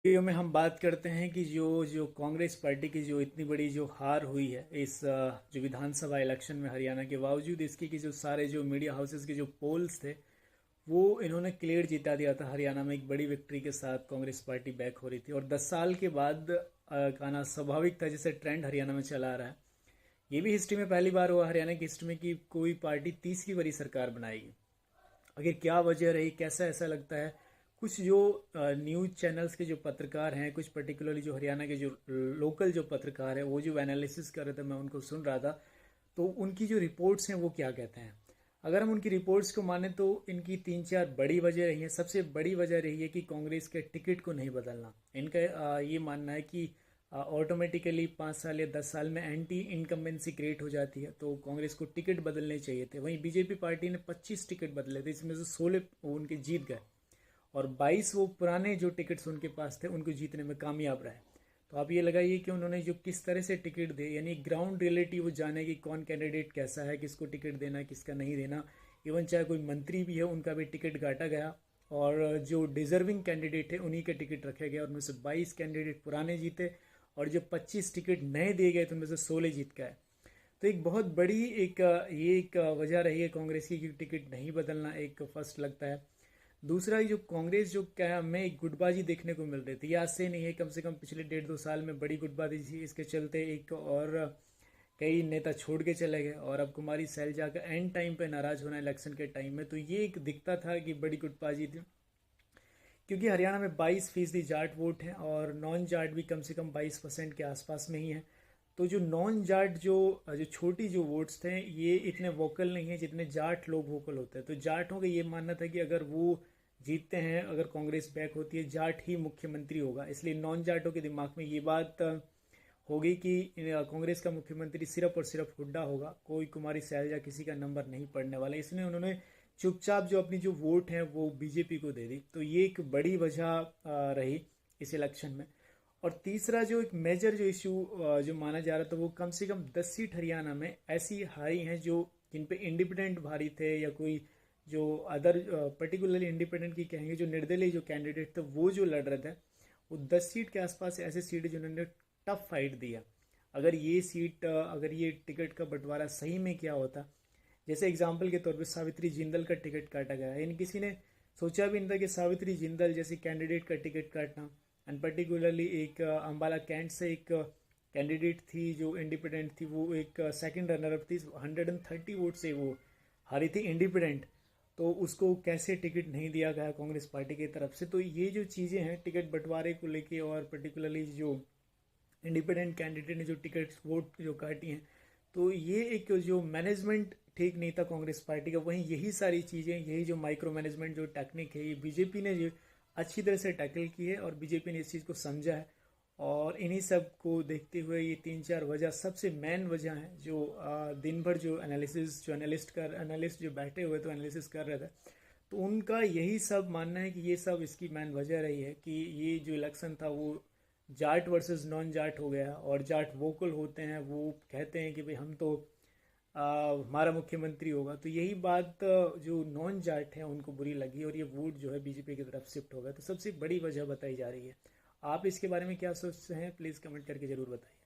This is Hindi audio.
वीडियो में हम बात करते हैं कि जो जो कांग्रेस पार्टी की जो इतनी बड़ी जो हार हुई है इस जो विधानसभा इलेक्शन में हरियाणा के बावजूद इसकी कि जो सारे जो मीडिया हाउसेस के जो पोल्स थे वो इन्होंने क्लियर जिता दिया था। हरियाणा में एक बड़ी विक्ट्री के साथ कांग्रेस पार्टी बैक हो रही थी और 10 साल के बाद कहना स्वाभाविक था जैसे ट्रेंड हरियाणा में चला आ रहा है। ये भी हिस्ट्री में पहली बार हुआ हरियाणा की हिस्ट्री में कि कोई पार्टी तीसरी बड़ी सरकार बनाएगी। आखिर क्या वजह रही, कैसा ऐसा लगता है। कुछ जो न्यूज़ चैनल्स के जो पत्रकार हैं, कुछ पर्टिकुलरली जो हरियाणा के जो लोकल जो पत्रकार हैं, वो जो एनालिसिस कर रहे थे मैं उनको सुन रहा था। तो उनकी जो रिपोर्ट्स हैं वो क्या कहते हैं। अगर हम उनकी रिपोर्ट्स को माने तो इनकी तीन चार बड़ी वजह रही है। सबसे बड़ी वजह रही है कि कांग्रेस के टिकट को नहीं बदलना। इनका ये मानना है कि ऑटोमेटिकली 5 साल या 10 साल में एंटी इनकम्बेंसी क्रिएट हो जाती है, तो कांग्रेस को टिकट बदलने चाहिए थे। वहीं बीजेपी पार्टी ने 25 टिकट बदले थे, इसमें से 16 वो उनके जीत गए और 22 वो पुराने जो टिकट्स उनके पास थे उनको जीतने में कामयाब रहे। तो आप ये लगाइए कि उन्होंने जो किस तरह से टिकट दे, यानी ग्राउंड रियलिटी वो जाने कि कौन कैंडिडेट कैसा है, किसको टिकट देना किसका नहीं देना। इवन चाहे कोई मंत्री भी है उनका भी टिकट काटा गया और जो डिजर्विंग कैंडिडेट है उन्हीं के टिकट रखे गए। उनमें से 22 कैंडिडेट पुराने जीते और जो 25 टिकट नए दिए गए तो उनमें से 16 जीत गए। तो एक बहुत बड़ी ये एक वजह रही है कांग्रेस की कि टिकट नहीं बदलना एक फर्स्ट लगता है। दूसरा जो कांग्रेस जो क्या में एक गुटबाजी देखने को मिल रही थी, ये आज से नहीं है, कम से कम पिछले 1.5-2 साल में बड़ी गुटबाजी थी। इसके चलते एक और कई नेता छोड़ के चले गए और अब कुमारी सैलजा का एंड टाइम पे नाराज होना इलेक्शन के टाइम में, तो ये एक दिखता था कि बड़ी गुटबाजी थी। क्योंकि हरियाणा में 22% जाट वोट हैं और नॉन जाट भी कम से कम 22% के आसपास में ही है। तो जो नॉन जाट जो जो छोटी जो वोट्स थे ये इतने वोकल नहीं है जितने जाट लोग वोकल होते हैं। तो जाटों का ये मानना था कि अगर वो जीतते हैं, अगर कांग्रेस बैक होती है, जाट ही मुख्यमंत्री होगा। इसलिए नॉन जाटों के दिमाग में ये बात होगी कि कांग्रेस का मुख्यमंत्री सिर्फ और सिर्फ हुड्डा होगा, कोई कुमारी सैलजा किसी का नंबर नहीं पड़ने वाला। इसलिए उन्होंने चुपचाप जो अपनी जो वोट है वो बीजेपी को दे दी। तो ये एक बड़ी वजह रही इस इलेक्शन में। और तीसरा जो एक मेजर जो इशू जो माना जा रहा था, वो कम से कम 10 सीट हरियाणा में ऐसी हारी हैं जो जिन पे इंडिपेंडेंट भारी थे या कोई जो अदर पर्टिकुलरली इंडिपेंडेंट की कहेंगे जो निर्दलीय जो कैंडिडेट थे वो जो लड़ रहे थे। वो 10 सीट के आसपास ऐसे सीट है जिन्होंने टफ फाइट दिया। अगर ये सीट अगर ये टिकट का बंटवारा सही में क्या होता, जैसे एग्जाम्पल के तौर पे सावित्री जिंदल का टिकट काटा गया, यानी किसी ने सोचा भी नहीं था कि सावित्री जिंदल जैसी कैंडिडेट का टिकट काटना। एंड पर्टिकुलरली एक अम्बाला कैंट से एक कैंडिडेट थी जो इंडिपेंडेंट थी, वो एक सेकंड रनर अप थी, 130 वोट से वो हारी थी इंडिपेंडेंट। तो उसको कैसे टिकट नहीं दिया गया कांग्रेस पार्टी की तरफ से। तो ये जो चीज़ें हैं टिकट बंटवारे को लेके और पर्टिकुलरली जो इंडिपेंडेंट कैंडिडेट ने जो टिकट वोट जो काटी हैं, तो ये एक जो मैनेजमेंट ठीक नहीं था कांग्रेस पार्टी का। वहीं यही सारी चीज़ें, यही जो माइक्रो मैनेजमेंट जो टेक्निक है, ये बीजेपी ने जो अच्छी तरह से टैकल की है और बीजेपी ने इस चीज़ को समझा है। और इन्हीं सब को देखते हुए ये तीन चार वजह सबसे मेन वजह हैं जो दिन भर जो एनालिसिस जो एनालिस्ट जो बैठे हुए तो एनालिसिस कर रहे थे, तो उनका यही सब मानना है कि ये सब इसकी मेन वजह रही है कि ये जो इलेक्शन था वो जाट वर्सेस नॉन जाट हो गया। और जाट वोकल होते हैं, वो कहते हैं कि भाई हम तो हमारा मुख्यमंत्री होगा। तो यही बात जो नॉन जाट है उनको बुरी लगी और ये वोट जो है बीजेपी की तरफ शिफ्ट हो गया। तो सबसे बड़ी वजह बताई जा रही है। आप इसके बारे में क्या सोचते हैं, प्लीज़ कमेंट करके ज़रूर बताइए।